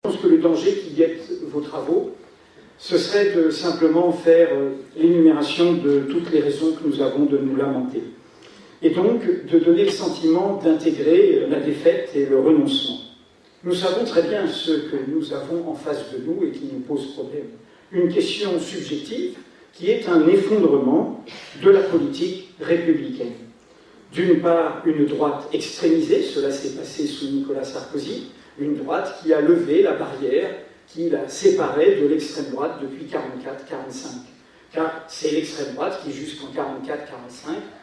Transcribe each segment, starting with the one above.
Je pense que le danger qui guette vos travaux, ce serait de simplement faire l'énumération de toutes les raisons que nous avons de nous lamenter. Et donc de donner le sentiment d'intégrer la défaite et le renoncement. Nous savons très bien ce que nous avons en face de nous et qui nous pose problème. Une question subjective qui est un effondrement de la politique républicaine. D'une part, une droite extrémisée, cela s'est passé sous Nicolas Sarkozy, une droite qui a levé la barrière qui la séparait de l'extrême droite depuis 1944-1945. Car c'est l'extrême droite qui, jusqu'en 1944-1945,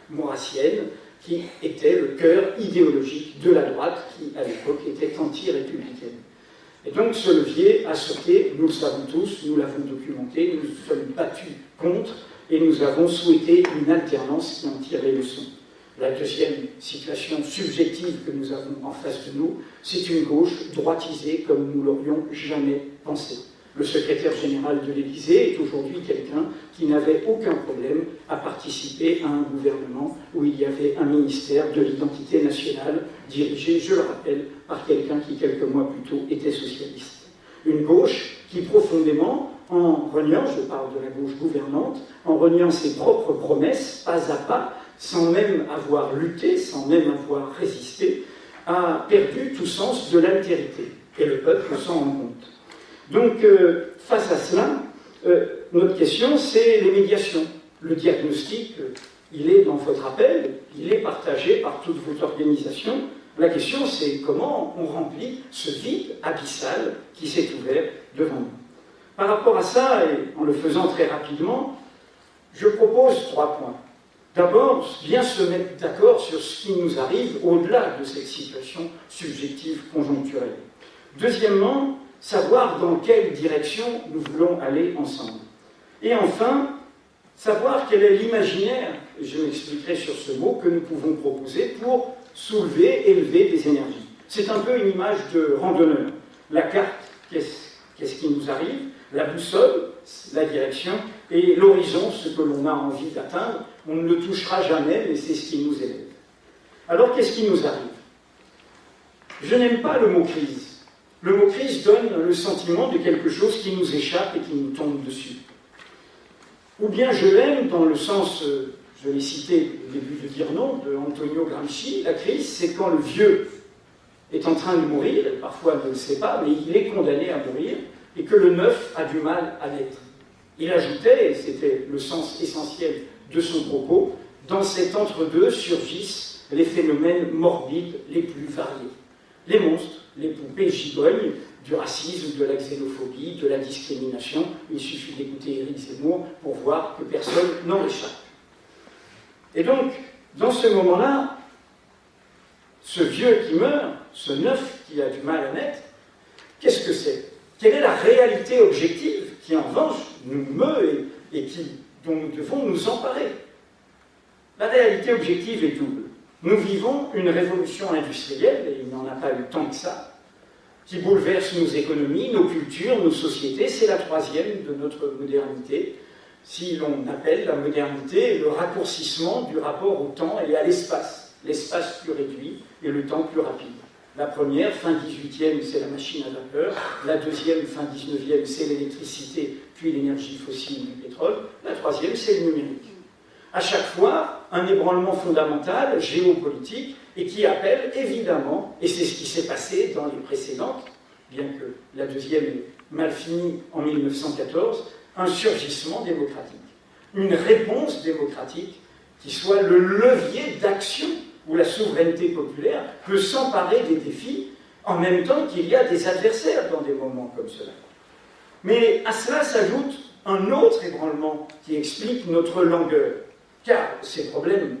maurassienne, qui était le cœur idéologique de la droite, qui, à l'époque, était anti-républicaine. Et donc, ce levier a sauté, nous le savons tous, nous l'avons documenté, nous nous sommes battus contre, et nous avons souhaité une alternance qui en tire les leçons. La deuxième situation subjective que nous avons en face de nous, c'est une gauche droitisée comme nous l'aurions jamais pensé. Le secrétaire général de l'Élysée est aujourd'hui quelqu'un qui n'avait aucun problème à participer à un gouvernement où il y avait un ministère de l'identité nationale dirigé, je le rappelle, par quelqu'un qui, quelques mois plus tôt, était socialiste. Une gauche qui, profondément, en reniant, je parle de la gauche gouvernante, en reniant ses propres promesses, pas à pas, sans même avoir lutté, sans même avoir résisté, a perdu tout sens de l'altérité. Et le peuple s'en rend compte. Donc, face à cela, notre question, c'est les médiations. Le diagnostic, il est dans votre appel, il est partagé par toute votre organisation. La question, c'est comment on remplit ce vide abyssal qui s'est ouvert devant nous. Par rapport à ça, et en le faisant très rapidement, je propose 3 points. D'abord, bien se mettre d'accord sur ce qui nous arrive au-delà de cette situation subjective conjoncturelle. Deuxièmement, savoir dans quelle direction nous voulons aller ensemble. Et enfin, savoir quel est l'imaginaire, et je m'expliquerai sur ce mot, que nous pouvons proposer pour soulever, élever des énergies. C'est un peu une image de randonneur. La carte, qu'est-ce qui nous arrive? La boussole, la direction, et l'horizon, ce que l'on a envie d'atteindre. On ne le touchera jamais, mais c'est ce qui nous élève. Alors, qu'est-ce qui nous arrive? Je n'aime pas le mot crise. Le mot crise donne le sentiment de quelque chose qui nous échappe et qui nous tombe dessus. Ou bien je l'aime dans le sens, je l'ai cité au début de dire non, de Antonio Gramsci, la crise, c'est quand le vieux est en train de mourir, et parfois ne le sait pas, mais il est condamné à mourir, et que le neuf a du mal à l'être. Il ajoutait, et c'était le sens essentiel de son propos, dans cet entre-deux surgissent les phénomènes morbides les plus variés. Les monstres, les poupées gigognes, du racisme, de la xénophobie, de la discrimination. Il suffit d'écouter Éric Zemmour pour voir que personne n'en échappe. Et donc, dans ce moment-là, ce vieux qui meurt, ce neuf qui a du mal à naître, qu'est-ce que c'est? Quelle est la réalité objective qui, en revanche, nous meut et dont nous devons nous emparer? La réalité objective est double. Nous vivons une révolution industrielle, et il n'en a pas eu tant que ça, qui bouleverse nos économies, nos cultures, nos sociétés. C'est la troisième de notre modernité. Si l'on appelle la modernité le raccourcissement du rapport au temps et à l'espace. L'espace plus réduit et le temps plus rapide. La première, fin 18e, c'est la machine à vapeur. La deuxième, fin 19e, c'est l'électricité, puis l'énergie fossile du pétrole. La troisième, c'est le numérique. À chaque fois, un ébranlement fondamental, géopolitique, et qui appelle évidemment, et c'est ce qui s'est passé dans les précédentes, bien que la deuxième ait mal fini en 1914, un surgissement démocratique. Une réponse démocratique qui soit le levier d'action où la souveraineté populaire peut s'emparer des défis en même temps qu'il y a des adversaires dans des moments comme cela. Mais à cela s'ajoute un autre ébranlement qui explique notre langueur. Car ces problèmes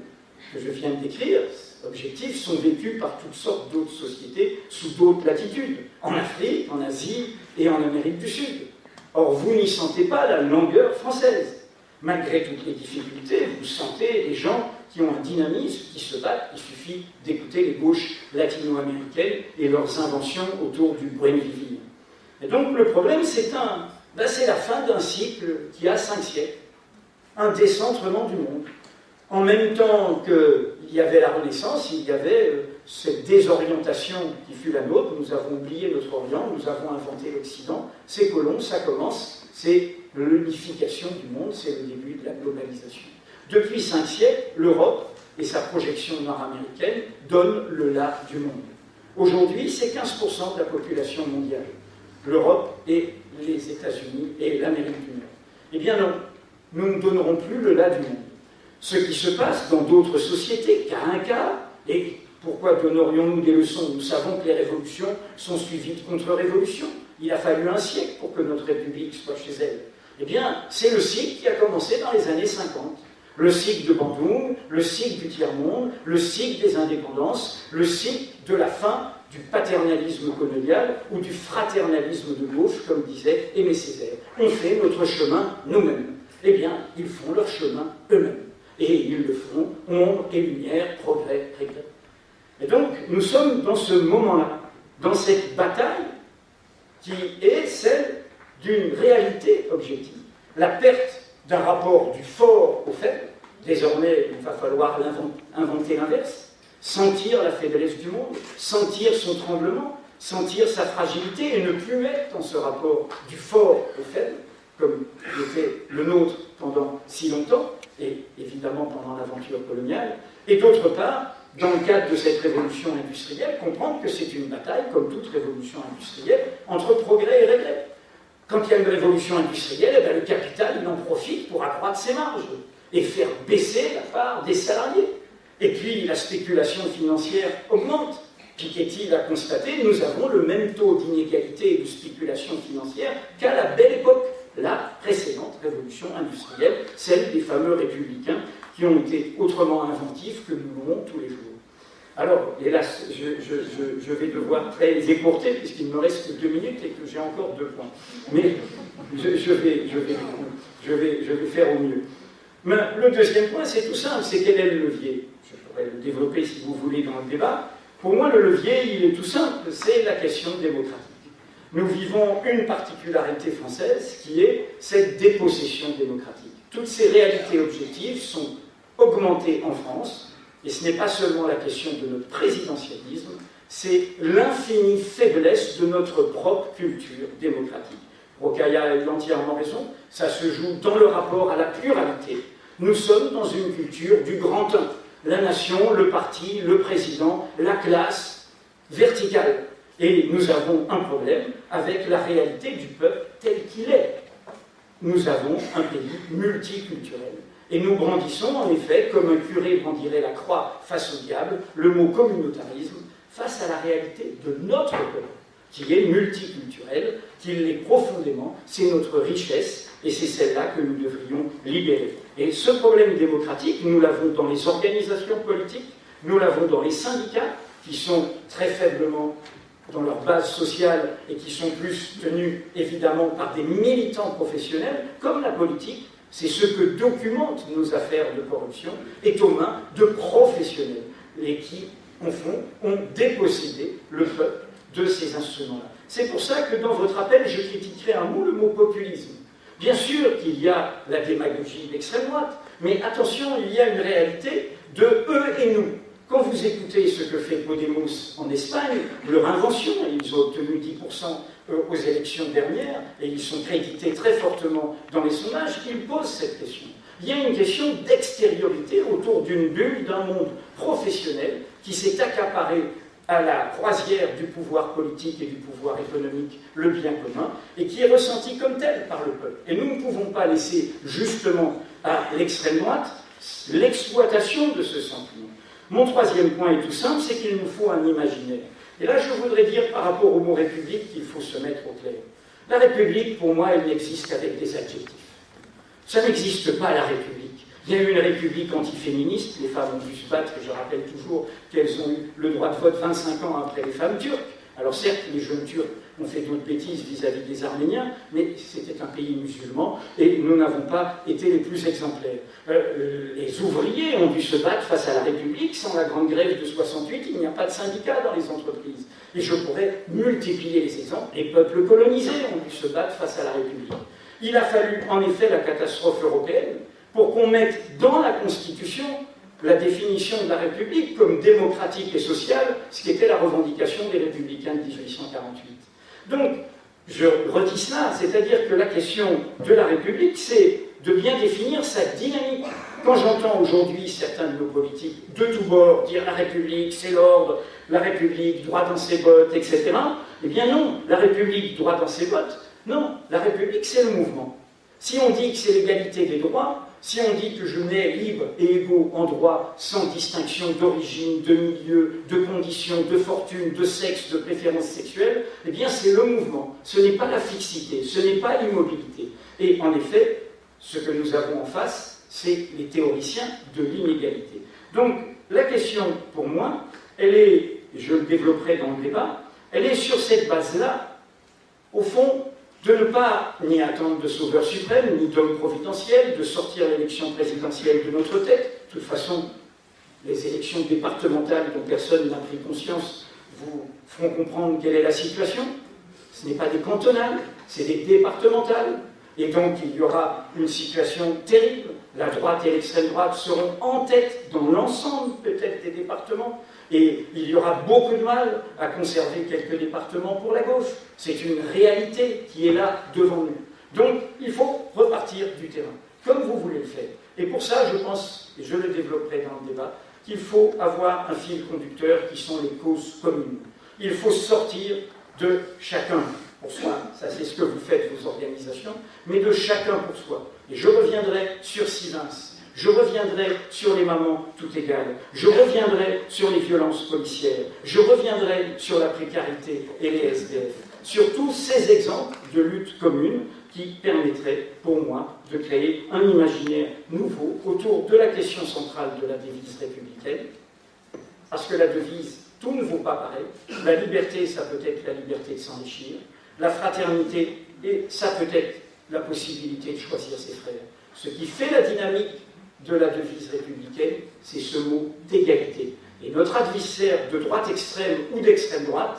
que je viens de décrire, objectifs, sont vécus par toutes sortes d'autres sociétés sous d'autres latitudes, en Afrique, en Asie et en Amérique du Sud. Or, vous n'y sentez pas la langueur française. Malgré toutes les difficultés, vous sentez des gens qui ont un dynamisme, qui se battent. Il suffit d'écouter les gauches latino-américaines et leurs inventions autour du buen vivir. Et donc, le problème, c'est la fin d'un cycle qui a 5 siècles. Un décentrement du monde. En même temps qu'il y avait la Renaissance, il y avait cette désorientation qui fut la nôtre. Nous avons oublié notre Orient, nous avons inventé l'Occident. C'est Colomb, ça commence, c'est l'unification du monde, c'est le début de la globalisation. Depuis 5 siècles, l'Europe et sa projection nord-américaine donnent le là du monde. Aujourd'hui, c'est 15% de la population mondiale. L'Europe et les États-Unis et l'Amérique du Nord. Eh bien non, nous ne donnerons plus le là du monde. Ce qui se passe dans d'autres sociétés, cas un cas, et pourquoi donnerions-nous des leçons? Nous savons que les révolutions sont suivies de contre-révolutions. Il a fallu un siècle pour que notre République soit chez elle. Eh bien, c'est le cycle qui a commencé dans les années 50. Le cycle de Bandung, le cycle du tiers-monde, le cycle des indépendances, le cycle de la fin du paternalisme colonial ou du fraternalisme de gauche, comme disait Aimé Césaire. On fait notre chemin nous-mêmes. Eh bien, ils font leur chemin eux-mêmes. Et ils le font, ombre et lumière, progrès, régret. Et donc, nous sommes dans ce moment-là, dans cette bataille qui est celle d'une réalité objective. La perte d'un rapport du fort au faible. Désormais, il va falloir inventer l'inverse. Sentir la faiblesse du monde, sentir son tremblement, sentir sa fragilité et ne plus être dans ce rapport du fort au faible, comme était le nôtre pendant si longtemps, et évidemment pendant l'aventure coloniale. Et d'autre part, dans le cadre de cette révolution industrielle, comprendre que c'est une bataille, comme toute révolution industrielle, entre progrès et régret. Quand il y a une révolution industrielle, eh bien, le capital il en profite pour accroître ses marges et faire baisser la part des salariés. Et puis la spéculation financière augmente. Piketty l'a constaté, nous avons le même taux d'inégalité et de spéculation financière qu'à la belle époque, la précédente révolution industrielle, celle des fameux républicains qui ont été autrement inventifs que nous louons tous les jours. Alors, hélas, je vais devoir très écourter puisqu'il ne me reste que 2 minutes et que j'ai encore 2 points. Mais je vais faire au mieux. Mais le deuxième point, c'est tout simple, c'est quel est le levier? Je pourrais le développer si vous voulez dans le débat. Pour moi, le levier, il est tout simple, c'est la question démocratique. Nous vivons une particularité française qui est cette dépossession démocratique. Toutes ces réalités objectives sont augmentées en France, et ce n'est pas seulement la question de notre présidentialisme, c'est l'infinie faiblesse de notre propre culture démocratique. Rokhaya a entièrement raison, ça se joue dans le rapport à la pluralité. Nous sommes dans une culture du grand un. La nation, le parti, le président, la classe, verticale. Et nous avons un problème avec la réalité du peuple tel qu'il est. Nous avons un pays multiculturel. Et nous brandissons en effet, comme un curé brandirait la croix face au diable, le mot communautarisme face à la réalité de notre peuple, qui est multiculturel, qui l'est profondément, c'est notre richesse, et c'est celle-là que nous devrions libérer. Et ce problème démocratique, nous l'avons dans les organisations politiques, nous l'avons dans les syndicats, qui sont très faiblement dans leur base sociale et qui sont plus tenus évidemment par des militants professionnels, comme la politique, c'est ce que documentent nos affaires de corruption, est aux mains de professionnels, et qui, au fond, ont dépossédé le peuple de ces instruments-là. C'est pour ça que dans votre appel, je critiquerai un mot, le mot populisme. Bien sûr qu'il y a la démagogie d'extrême droite, mais attention, il y a une réalité de eux et nous. Quand vous écoutez ce que fait Podemos en Espagne, leur invention, ils ont obtenu 10% aux élections dernières, et ils sont crédités très fortement dans les sondages, ils posent cette question. Il y a une question d'extériorité autour d'une bulle d'un monde professionnel qui s'est accaparé à la croisière du pouvoir politique et du pouvoir économique, le bien commun, et qui est ressenti comme tel par le peuple. Et nous ne pouvons pas laisser justement à l'extrême droite l'exploitation de ce sentiment. Mon troisième point est tout simple, c'est qu'il nous faut un imaginaire. Et là, je voudrais dire par rapport au mot République qu'il faut se mettre au clair. La République, pour moi, elle n'existe qu'avec des adjectifs. Ça n'existe pas, la République. Il y a eu une République antiféministe, les femmes ont dû se battre, et je rappelle toujours qu'elles ont eu le droit de vote 25 ans après les femmes turques. Alors certes, les jeunes Turcs ont fait d'autres bêtises vis-à-vis des Arméniens, mais c'était un pays musulman, et nous n'avons pas été les plus exemplaires. Les ouvriers ont dû se battre face à la République. Sans la grande grève de 68, il n'y a pas de syndicats dans les entreprises. Et je pourrais multiplier les exemples. Les peuples colonisés ont dû se battre face à la République. Il a fallu, en effet, la catastrophe européenne pour qu'on mette dans la Constitution la définition de la République comme démocratique et sociale, ce qui était la revendication des Républicains de 1848. Donc, je redis cela, c'est-à-dire que la question de la République, c'est de bien définir sa dynamique. Quand j'entends aujourd'hui certains de nos politiques de tous bords dire la République, c'est l'ordre, la République, droit dans ses bottes, etc., eh bien non, la République, droit dans ses bottes, non, la République, c'est le mouvement. Si on dit que c'est l'égalité des droits, si on dit que je nais libre et égaux en droit, sans distinction d'origine, de milieu, de conditions, de fortune, de sexe, de préférence sexuelle, eh bien c'est le mouvement. Ce n'est pas la fixité, ce n'est pas l'immobilité. Et en effet, ce que nous avons en face, c'est les théoriciens de l'inégalité. Donc la question, pour moi, elle est, et je le développerai dans le débat, elle est sur cette base-là, au fond, de ne pas ni attendre de sauveur suprême, ni d'homme providentiel, de sortir l'élection présidentielle de notre tête. De toute façon, les élections départementales dont personne n'a pris conscience vous feront comprendre quelle est la situation. Ce n'est pas des cantonales, c'est des départementales. Et donc, il y aura une situation terrible. La droite et l'extrême droite seront en tête dans l'ensemble, peut-être, des départements. Et il y aura beaucoup de mal à conserver quelques départements pour la gauche. C'est une réalité qui est là devant nous. Donc, il faut repartir du terrain, comme vous voulez le faire. Et pour ça, je pense, et je le développerai dans le débat, qu'il faut avoir un fil conducteur qui sont les causes communes. Il faut sortir de chacun pour soi, ça c'est ce que vous faites, vos organisations, mais de chacun pour soi. Et je reviendrai sur Sivens. Je reviendrai sur les mamans tout égales, je reviendrai sur les violences policières, je reviendrai sur la précarité et les SDF, sur tous ces exemples de lutte commune qui permettraient, pour moi, de créer un imaginaire nouveau autour de la question centrale de la devise républicaine, parce que la devise, tout ne vaut pas pareil. La liberté, ça peut être la liberté de s'enrichir, la fraternité, et ça peut être la possibilité de choisir ses frères. Ce qui fait la dynamique de la devise républicaine, c'est ce mot d'égalité. Et notre adversaire de droite extrême ou d'extrême droite,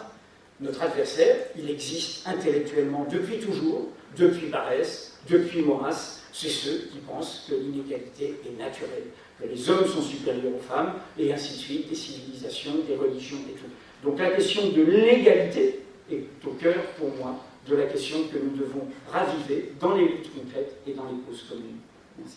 notre adversaire, il existe intellectuellement depuis toujours, depuis Barès, depuis Maurras, c'est ceux qui pensent que l'inégalité est naturelle, que les hommes sont supérieurs aux femmes, et ainsi de suite, des civilisations, des religions et tout. Donc la question de l'égalité est au cœur, pour moi, de la question que nous devons raviver dans les luttes concrètes et dans les causes communes. Merci.